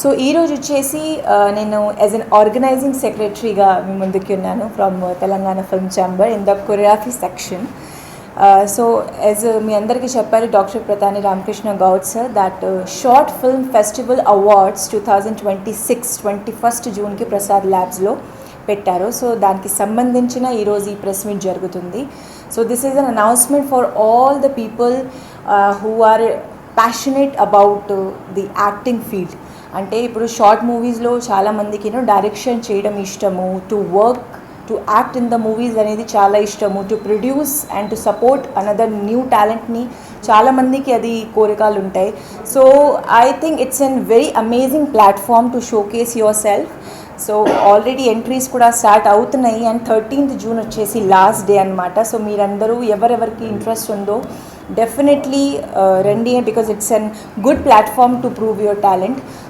So ఈరోజు వచ్చేసి నేను యాజ్ అన్ ఆర్గనైజింగ్ సెక్రటరీగా మీ ముందుకి ఉన్నాను from Telangana film chamber in the choreography section. So as మీ అందరికీ చెప్పారు doctor Pratani Ramakrishna Goud sir that short film festival awards 2026 21 జూన్కి ప్రసాద్ ల్యాబ్స్లో పెట్టారు. సో దానికి సంబంధించిన ఈరోజు ఈ ప్రెస్ మీట్ జరుగుతుంది. So this is an announcement for all the people who are passionate about the acting field. అంటే ఇప్పుడు షార్ట్ మూవీస్లో చాలామందికి డైరెక్షన్ చేయడం ఇష్టము, to work to act in the movies అనేది చాలా ఇష్టము, to produce and to support another new టాలెంట్ని చాలామందికి అది కోరికలు ఉంటాయి. So I think it's an very amazing platform to showcase your self. So already entries కూడా స్టార్ట్ అవుతున్నాయి అండ్ 13th జూన్ వచ్చేసి లాస్ట్ డే అనమాట. సో మీరందరూ ఎవరెవరికి ఇంట్రెస్ట్ ఉందో డెఫినెట్లీ రండి, because it's an good platform to prove your talent.